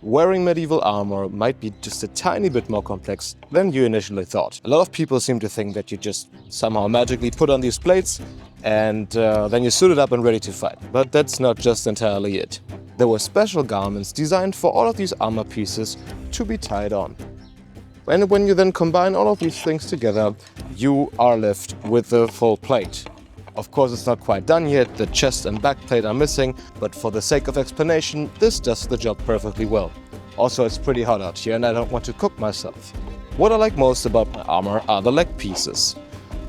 wearing medieval armor might be just a tiny bit more complex than you initially thought. A lot of people seem to think that you just somehow magically put on these plates and then you're suited up and ready to fight. But that's not just entirely it. There were special garments designed for all of these armor pieces to be tied on. And when you then combine all of these things together, you are left with the full plate. Of course, it's not quite done yet, the chest and back plate are missing, but for the sake of explanation, this does the job perfectly well. Also, it's pretty hot out here and I don't want to cook myself. What I like most about my armor are the leg pieces.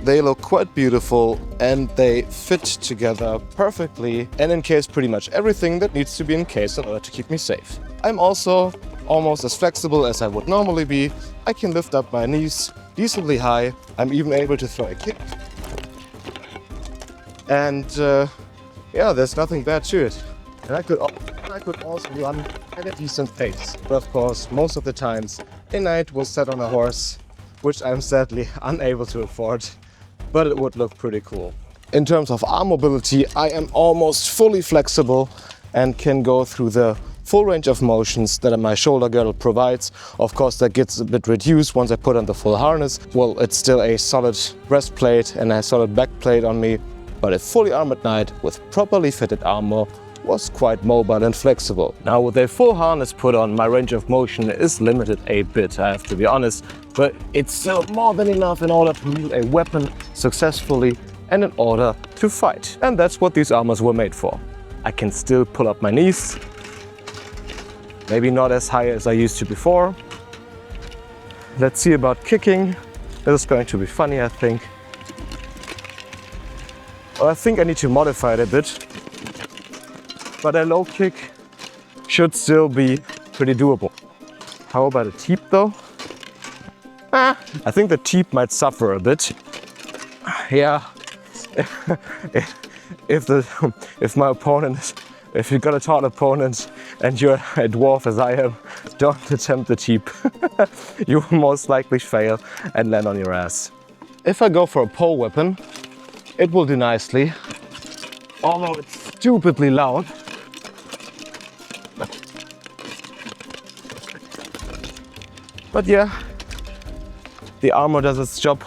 They look quite beautiful and they fit together perfectly and encase pretty much everything that needs to be encased in order to keep me safe. I'm also almost as flexible as I would normally be. I can lift up my knees decently high. I'm even able to throw a kick. And yeah, there's nothing bad to it. And I could also run at a decent pace. But of course, most of the times, a knight will sit on a horse, which I'm sadly unable to afford, but it would look pretty cool. In terms of arm mobility, I am almost fully flexible and can go through the full range of motions that my shoulder girdle provides. Of course, that gets a bit reduced once I put on the full harness. Well, it's still a solid breastplate and a solid back plate on me. But a fully armored knight with properly fitted armor was quite mobile and flexible. Now with a full harness put on, my range of motion is limited a bit, I have to be honest, but it's still more than enough in order to wield a weapon successfully and in order to fight. And that's what these armors were made for. I can still pull up my knees, maybe not as high as I used to before. Let's see about kicking. This is going to be funny, I think. I think I need to modify it a bit, but a low kick should still be pretty doable. How about a teep though? I think the teep might suffer a bit. Yeah, if my opponent, if you've got a tall opponent and you're a dwarf as I am, don't attempt the teep. You will most likely fail and land on your ass. If I go for a pole weapon, it will do nicely, although it's stupidly loud. But yeah, the armor does its job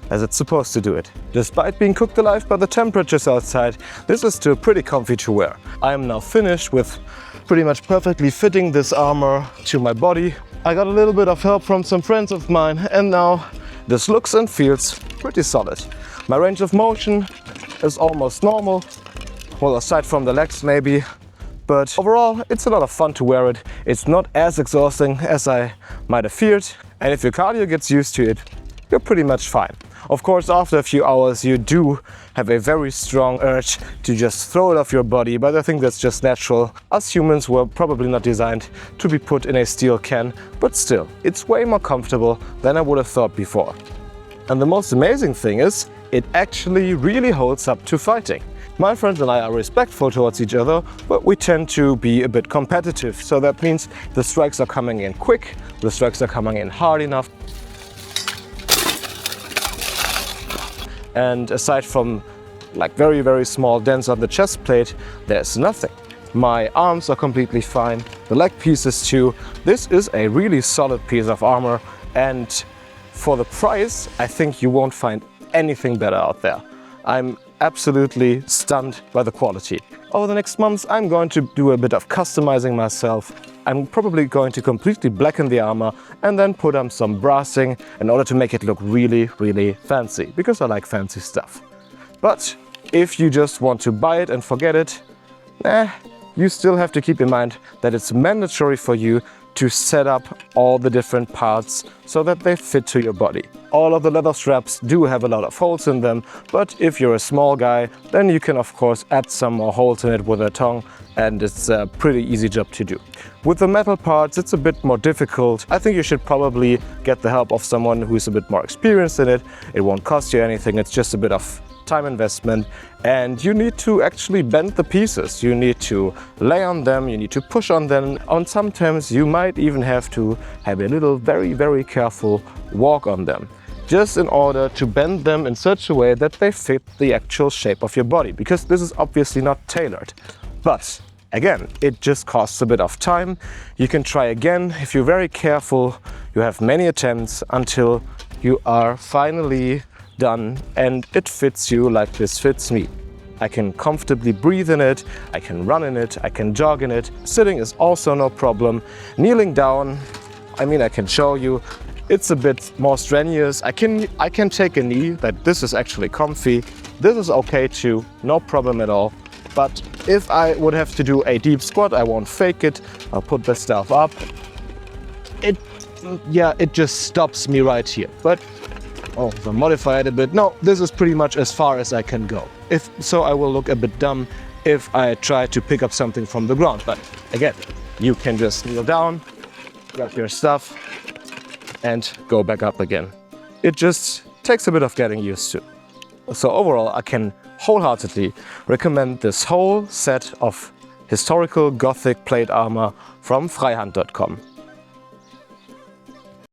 as it's supposed to do it. Despite being cooked alive by the temperatures outside, this is still pretty comfy to wear. I am now finished with pretty much perfectly fitting this armor to my body. I got a little bit of help from some friends of mine and now this looks and feels pretty solid. My range of motion is almost normal, well, aside from the legs maybe, but overall it's a lot of fun to wear it. It's not as exhausting as I might have feared, and if your cardio gets used to it, you're pretty much fine. Of course, after a few hours you do have a very strong urge to just throw it off your body, but I think that's just natural. Us humans were probably not designed to be put in a steel can, but still, it's way more comfortable than I would have thought before. And the most amazing thing is, it actually really holds up to fighting. My friends and I are respectful towards each other, but we tend to be a bit competitive. So that means the strikes are coming in quick, the strikes are coming in hard enough. And aside from like very, very small dents on the chest plate, there's nothing. My arms are completely fine, the leg pieces too. This is a really solid piece of armor, and for the price, I think you won't find anything better out there. I'm absolutely stunned by the quality. Over the next months, I'm going to do a bit of customizing myself. I'm probably going to completely blacken the armor and then put on some brassing in order to make it look really, really fancy, because I like fancy stuff. But if you just want to buy it and forget it, you still have to keep in mind that it's mandatory for you to set up all the different parts so that they fit to your body. All of the leather straps do have a lot of holes in them, but if you're a small guy, then you can of course add some more holes in it with a tongue, and it's a pretty easy job to do. With the metal parts, it's a bit more difficult. I think you should probably get the help of someone who's a bit more experienced in it. It won't cost you anything, it's just a bit of time investment, and you need to actually bend the pieces. You need to lay on them, you need to push on them, and sometimes you might even have to have a little very, very careful walk on them, just in order to bend them in such a way that they fit the actual shape of your body, because this is obviously not tailored. But Again, it just costs a bit of time. You can try again if you're very careful. You have many attempts until you are finally done and it fits you like this fits me. I can comfortably breathe in it, I can run in it, I can jog in it. Sitting is also no problem. Kneeling down, I mean, I can show you. It's a bit more strenuous. I can take a knee, that this is actually comfy. This is okay too, no problem at all. But if I would have to do a deep squat, I won't fake it. I'll put the stuff up. It just stops me right here. But I'll modify it a bit. No, this is pretty much as far as I can go. If so, I will look a bit dumb if I try to pick up something from the ground. But again, you can just kneel down, grab your stuff, and go back up again. It just takes a bit of getting used to. So overall, I can wholeheartedly recommend this whole set of historical Gothic plate armor from Freihand.com.